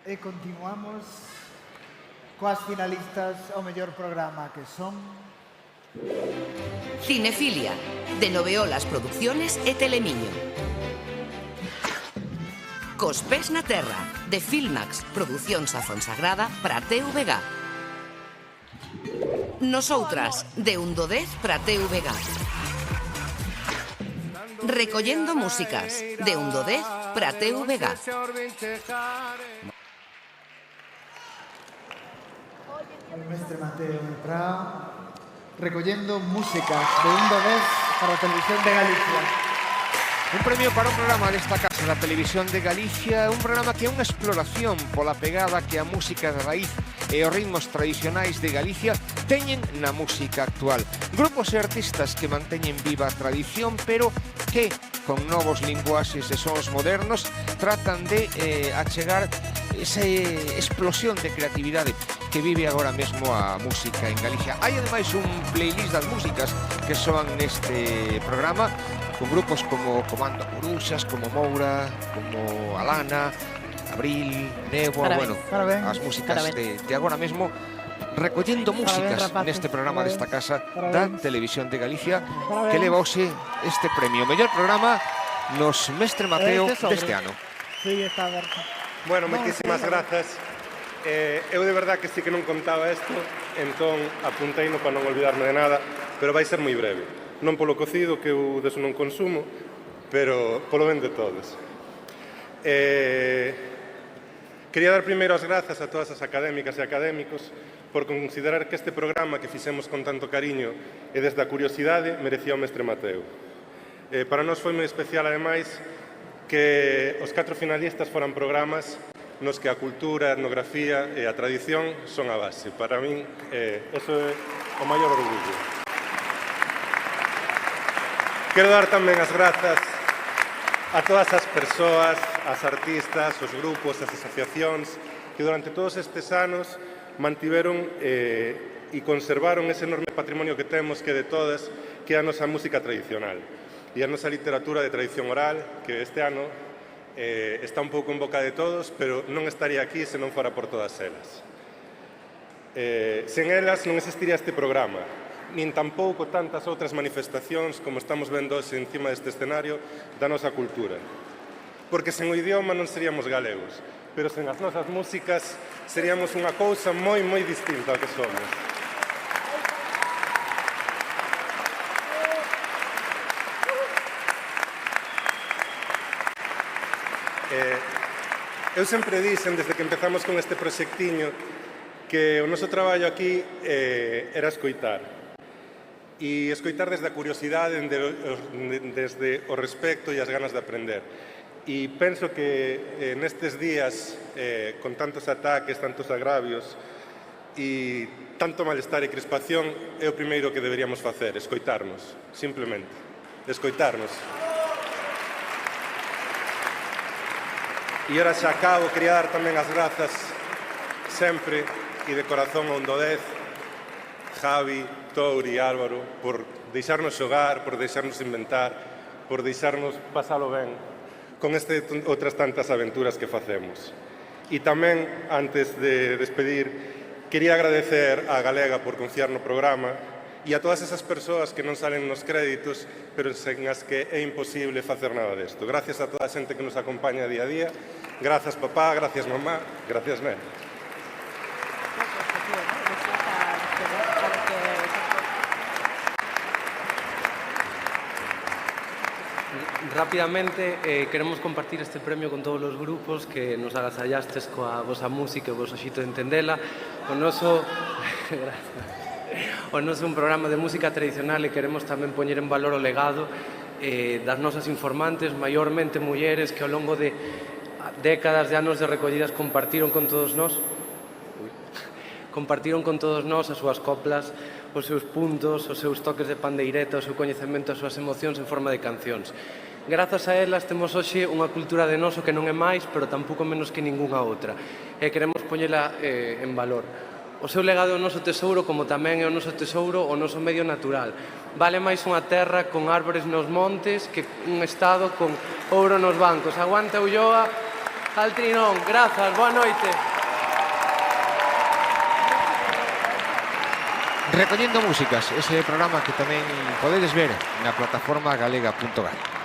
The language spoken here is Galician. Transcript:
E continuamos coas finalistas ao mellor programa, que son... Cinefilia, de Noveolas Producciones e Telemiño. Cos pés na terra, de Filmax, Producións a Fonsagrada para TVG. Nosoutras, de 1 do 10 para TVG. Recollendo músicas, de 1 do 10 para TVG. O mestre Mateo de Prado, recollendo músicas de 1 do 10 para a Televisión de Galicia. Un premio para un programa desta casa da Televisión de Galicia, un programa que é unha exploración pola pegada que a música de raíz e os ritmos tradicionais de Galicia teñen na música actual. Grupos e artistas que manteñen viva a tradición, pero que, con novos linguaxes e sons modernos, tratan de achegar esa explosión de creatividade que vive agora mesmo a música en Galicia. Hai ademais un playlist das músicas que soan neste programa, con grupos como Comando Coruxas, como Moura, como Alana, Abril, Néboa, bueno, as músicas de agora mesmo, recollendo músicas neste programa desta casa da Televisión de Galicia, que leva hoxe este premio. O mellor programa nos Mestre Mateo deste ano. Sí, está aberto. Bueno, moitísimas grazas. Eu de verdad que sí que non contaba isto, entón apunteino para non olvidarme de nada, pero vai ser moi breve. Non polo cocido, que eu deso non consumo, pero polo ben de todos. Quería dar primeiro as grazas a todas as académicas e académicos por considerar que este programa que fixemos con tanto cariño e desde a curiosidade merecía o Mestre Mateo. Para nós foi moi especial, ademais, que os 4 finalistas foran programas nos que a cultura, a etnografía e a tradición son a base. Para min, eso é o maior orgullo. Quero dar tamén as grazas a todas as persoas, as artistas, os grupos, as asociacións que durante todos estes anos mantiveron e conservaron ese enorme patrimonio que temos, que de todas, que é a nosa música tradicional e a nosa literatura de tradición oral, que este ano está un pouco en boca de todos, pero non estaría aquí se non fora por todas elas. Sen elas non existiría este programa, nin tampouco tantas outras manifestacións como estamos vendo hoxe encima deste escenario da nosa cultura. Porque sen o idioma non seríamos galegos, pero sen as nosas músicas seríamos unha cousa moi, moi distinta ao que somos. Eu sempre dixen, desde que empezamos con este proxectiño, que o noso traballo aquí era escoitar. E escoitar desde a curiosidade, desde o respecto e as ganas de aprender. E penso que nestes días, con tantos ataques, tantos agravios e tanto malestar e crispación, é o primeiro que deberíamos facer, escoitarnos, simplemente, escoitarnos. E ora xa acabo, quería dar tamén as grazas sempre e de corazón a 1 do 10, Javi, Touri, Álvaro, por deixarnos xogar, por deixarnos inventar, por deixarnos pasalo ben con outras tantas aventuras que facemos. E tamén, antes de despedir, quería agradecer a Galega por confiar no programa e a todas esas persoas que non salen nos créditos, pero sen as que é imposible facer nada desto. Gracias a toda a xente que nos acompaña día a día. Gracias, papá, gracias, mamá, gracias, nena. Rápidamente, queremos compartir este premio con todos os grupos que nos agasallastes coa vosa música e o voso xito de entendela. O noso é un programa de música tradicional e queremos tamén poñer en valor o legado das nosas informantes, maiormente mulleres que ao longo de décadas de anos de recollidas compartiron con todos nós as súas coplas, os seus puntos, os seus toques de pandeireta, o seu coñecemento, as súas emocións en forma de cancións. Grazas a elas temos hoxe unha cultura de noso que non é máis, pero tampouco menos que ningunha outra. E queremos poñela en valor. O seu legado é o noso tesouro, como tamén é o noso tesouro o noso medio natural. Vale máis unha terra con árbores nos montes que un estado con ouro nos bancos. Aguanta Ulloa! Altrinón, grazas, boa noite. Recollendo músicas, ese programa que tamén podedes ver na plataforma galega.gal.